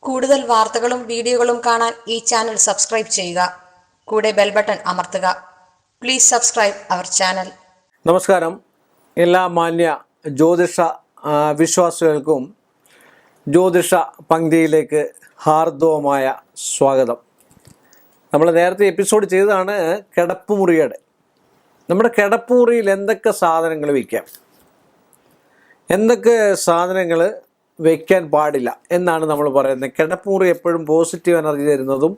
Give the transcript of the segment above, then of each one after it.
കൂടുതൽ വാർത്തകളും വീഡിയോകളും കാണാൻ ഈ ചാനൽ സബ്സ്ക്രൈബ് ചെയ്യുക. കൂടെ ബെൽ ബട്ടൺ അമർത്തുക. Please subscribe our channel. നമസ്കാരം. എല്ലാ മാന്യ ജ്യോതിഷ വിശ്വാസികൾക്കും ജ്യോതിഷ പങ്ക്തിയിലേക്ക് ഹാർദവമായ സ്വാഗതം. നമ്മൾ നേരത്തെ എപ്പിസോഡ് ചെയ്തതാണ് കിടപ്പുമുറിയുടെ. നമ്മുടെ കിടപ്പുമുറിയിൽ എന്തൊക്കെ സാധനങ്ങൾ വയ്ക്കാം, എന്തൊക്കെ സാധനങ്ങൾ വയ്ക്കാൻ പാടില്ല എന്നാണ് നമ്മൾ പറയുന്നത്. കിടപ്പുമുറി എപ്പോഴും പോസിറ്റീവ് എനർജി തരുന്നതും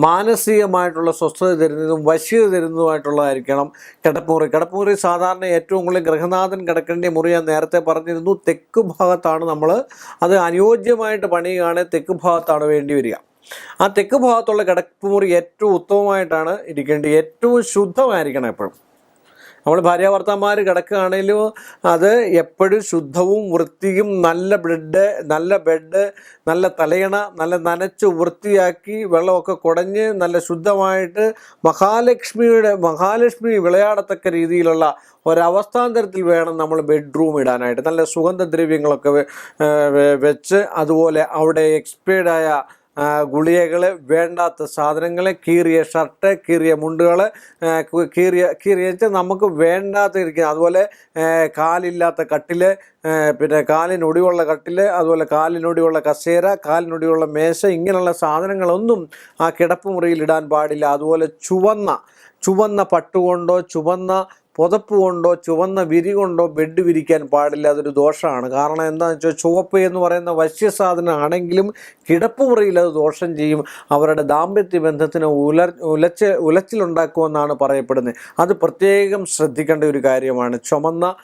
മാനസികമായിട്ടുള്ള സ്വസ്ഥത തരുന്നതും വശ്യത തരുന്നതുമായിട്ടുള്ളതായിരിക്കണം കിടപ്പുമുറി. കിടപ്പുമുറി സാധാരണ ഏറ്റവും കൂടുതൽ ഗൃഹനാഥൻ കിടക്കേണ്ട മുറി ഞാൻ നേരത്തെ പറഞ്ഞിരുന്നു. തെക്ക് ഭാഗത്താണ് നമ്മൾ അത് അനുയോജ്യമായിട്ട് പണിയുകയാണെങ്കിൽ തെക്ക് ഭാഗത്താണ് വേണ്ടി വരിക. ആ തെക്ക് ഭാഗത്തുള്ള കിടപ്പുമുറി ഏറ്റവും ഉത്തമമായിട്ടാണ് ഇരിക്കേണ്ടത്. ഏറ്റവും ശുദ്ധമായിരിക്കണം എപ്പോഴും. നമ്മൾ ഭാര്യാഭർത്താക്കന്മാർ കിടക്കുകയാണെങ്കിലും അത് എപ്പോഴും ശുദ്ധവും വൃത്തിയും നല്ല ബെഡ് നല്ല തലയണ നല്ല നനച്ച് വൃത്തിയാക്കി വെള്ളമൊക്കെ കുടഞ്ഞ് നല്ല ശുദ്ധമായിട്ട് മഹാലക്ഷ്മി വിളയാടത്തക്ക രീതിയിലുള്ള ഒരവസ്ഥാന്തരത്തിൽ വേണം നമ്മൾ ബെഡ്റൂം ഇടാനായിട്ട്. നല്ല സുഗന്ധദ്രവ്യങ്ങളൊക്കെ വെച്ച്, അതുപോലെ അവിടെ എക്സ്പയർഡായ ഗുളികകൾ, വേണ്ടാത്ത സാധനങ്ങൾ, കീറിയ ഷർട്ട്, കീറിയ മുണ്ടുകൾ, കീറിയ നമുക്ക് വേണ്ടാത്ത ഇരിക്കുക. അതുപോലെ കാലില്ലാത്ത കട്ടിൽ, പിന്നെ കാലിനൊടിവുള്ള കട്ടിൽ, അതുപോലെ കാലിനൊടിവുള്ള കസേര, കാലിനൊടിവുള്ള മേശ, ഇങ്ങനെയുള്ള സാധനങ്ങളൊന്നും ആ കിടപ്പുമുറിയിൽ ഇടാൻ പാടില്ല. അതുപോലെ ചുവന്ന പട്ടുകൊണ്ടോ ചുവന്ന പുതപ്പ് കൊണ്ടോ ചുവന്ന വിരി കൊണ്ടോ ബെഡ് വിരിക്കാൻ പാടില്ല. അതൊരു ദോഷമാണ്. കാരണം എന്താണെന്ന് വെച്ചാൽ ചുവപ്പ് എന്ന് പറയുന്ന വശ്യസാധനം ആണെങ്കിലും കിടപ്പുമുറിയിൽ അത് ദോഷം ചെയ്യും. അവരുടെ ദാമ്പത്യ ബന്ധത്തിന് ഉലച്ചിലുണ്ടാക്കുമെന്നാണ് പറയപ്പെടുന്നത്. അത് പ്രത്യേകം ശ്രദ്ധിക്കേണ്ട ഒരു കാര്യമാണ്. ചുമന്ന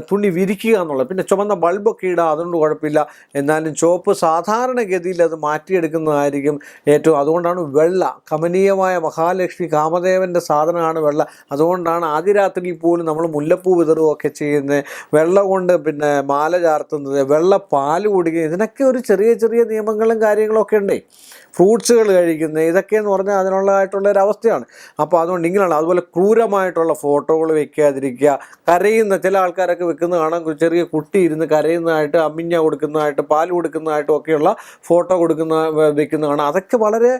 തുണി വിരിക്കുക എന്നുള്ളത്. പിന്നെ ചുമന്ന ബൾബൊക്കെ ഇടുക, അതുകൊണ്ട് കുഴപ്പമില്ല. എന്നാലും ചുവപ്പ് സാധാരണഗതിയിൽ അത് മാറ്റിയെടുക്കുന്നതായിരിക്കും ഏറ്റവും. അതുകൊണ്ടാണ് വെള്ള, കമനീയമായ മഹാലക്ഷ്മി കാമദേവൻ്റെ സാധനമാണ് വെള്ള. അതുകൊണ്ടാണ് ആദ്യ രാത്രിയിൽ പോലും നമ്മൾ മുല്ലപ്പൂ വിതറുകയൊക്കെ ചെയ്യുന്നത്, വെള്ള കൊണ്ട് പിന്നെ മാല ചാർത്തുന്നത്, വെള്ള പാല് കുടിക്കുന്നത്. ഇതിനൊക്കെ ഒരു ചെറിയ ചെറിയ നിയമങ്ങളും കാര്യങ്ങളൊക്കെ ഉണ്ട്. ഫ്രൂട്ട്സുകൾ കഴിക്കുന്നത്, ഇതൊക്കെയെന്ന് പറഞ്ഞാൽ അതിനുള്ളതായിട്ടുള്ള ഒരു അവസ്ഥയാണ്. അപ്പോൾ അതുകൊണ്ട് ഇങ്ങനെയാണ്. അതുപോലെ ക്രൂരമായിട്ടുള്ള ഫോട്ടോകൾ വെക്കാതിരിക്കുക. കരയുന്ന ചില ആൾക്കാരൊക്കെ വെക്കുന്ന കാണാൻ, ചെറിയ കുട്ടി ഇരുന്ന് കരയുന്നതായിട്ട്, അമ്മിഞ്ഞ കൊടുക്കുന്നതായിട്ട്, പാൽ കൊടുക്കുന്നതായിട്ടും ഒക്കെയുള്ള ഫോട്ടോ വെക്കുന്ന കാണാം. അതൊക്കെ വളരെ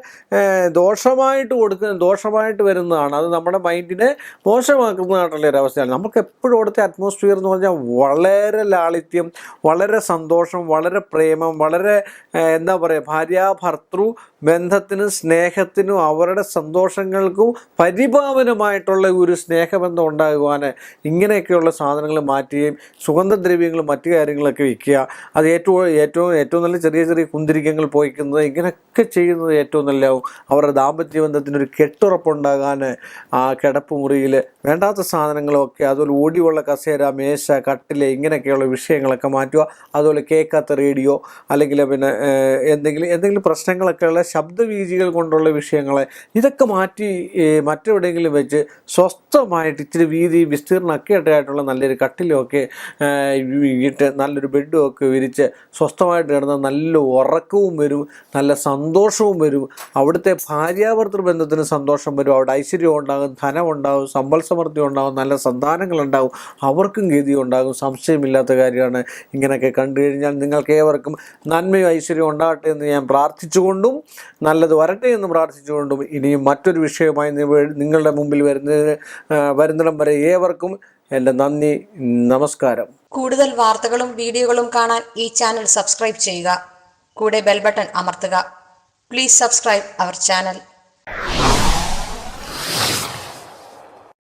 ദോഷമായിട്ട് വരുന്നതാണ്. അത് നമ്മുടെ മൈൻഡിനെ മോശമാക്കുന്നതായിട്ടുള്ള ഒരു അവസ്ഥയാണ്. നമുക്ക് എപ്പോഴും അവിടുത്തെ അറ്റ്മോസ്ഫിയർ എന്ന് പറഞ്ഞാൽ വളരെ ലാളിത്യം, വളരെ സന്തോഷം, വളരെ പ്രേമം, വളരെ എന്താ പറയുക, ഭാര്യാഭർത്തൃ ബന്ധത്തിനും സ്നേഹത്തിനും അവരുടെ സന്തോഷങ്ങൾക്കും പരിപാവനമായിട്ടുള്ള ഒരു സ്നേഹബന്ധം ഉണ്ടാകുവാൻ ഇങ്ങനെയൊക്കെയുള്ള സാധനങ്ങൾ മാറ്റുകയും സുഗന്ധദ്രവ്യങ്ങളും മറ്റു കാര്യങ്ങളൊക്കെ വയ്ക്കുക. അത് ഏറ്റവും നല്ല ചെറിയ ചെറിയ കുന്തിരിക്കങ്ങൾ പോയിക്കുന്നത്, ഇങ്ങനെയൊക്കെ ചെയ്യുന്നത് ഏറ്റവും നല്ലതാവും. അവരുടെ ദാമ്പത്യ ബന്ധത്തിനൊരു കെട്ടുറപ്പുണ്ടാകാൻ ആ കിടപ്പുമുറിയിൽ വേണ്ടാത്ത സാധനങ്ങളൊക്കെ, അതുപോലെ ഓടിയുള്ള കസേര, മേശ, കട്ടിൽ, ഇങ്ങനെയൊക്കെയുള്ള വിഷയങ്ങളൊക്കെ മാറ്റുക. അതുപോലെ കേൾക്കാത്ത റേഡിയോ, അല്ലെങ്കിൽ പിന്നെ എന്തെങ്കിലും പ്രശ്നങ്ങളൊക്കെ ഉള്ള ശബ്ദവീചികൾ കൊണ്ടുള്ള വിഷയങ്ങളെ ഇതൊക്കെ മാറ്റി മറ്റെവിടെയെങ്കിലും വെച്ച് സ്വസ്ഥമായിട്ട് ഇച്ചിരി വീതി വിസ്തീർണ്ണമൊക്കെ ആയിട്ടുള്ള നല്ലൊരു കട്ടിലുമൊക്കെ ഇട്ട് നല്ലൊരു ബെഡും ഒക്കെ വിരിച്ച് സ്വസ്ഥമായിട്ട് കിടന്ന നല്ല ഉറക്കവും വരും, നല്ല സന്തോഷവും വരും. അവിടുത്തെ ഭാര്യാഭർത്തൃ ബന്ധത്തിന് സന്തോഷം വരും. അവിടെ ഐശ്വര്യം ഉണ്ടാകും, ധനമുണ്ടാകും, സമ്പൽ സമൃദ്ധി ഉണ്ടാകും, നല്ല സന്താനങ്ങളുണ്ടാകും, അവർക്കും ഗതി ഉണ്ടാകും. സംശയമില്ലാത്ത കാര്യമാണ്. ഇങ്ങനെയൊക്കെ കണ്ടു കഴിഞ്ഞാൽ നിങ്ങൾക്ക് ഏവർക്കും നന്മയും ഐശ്വര്യവും ഉണ്ടാകട്ടെ എന്ന് ഞാൻ പ്രാർത്ഥിച്ചുകൊണ്ടും നല്ലത് വരട്ടെ എന്ന് പ്രാർത്ഥിച്ചുകൊണ്ടും ഇനിയും മറ്റൊരു വിഷയമായി നിങ്ങളുടെ മുമ്പിൽ വരുന്നിടം വരെ ഏവർക്കും എൻ്റെ നന്ദി, നമസ്കാരം. കൂടുതൽ വാർത്തകളും വീഡിയോകളും കാണാൻ ഈ ചാനൽ സബ്സ്ക്രൈബ് ചെയ്യുക. കൂടെ ബെൽ ബട്ടൺ അമർത്തുക. Please subscribe our channel.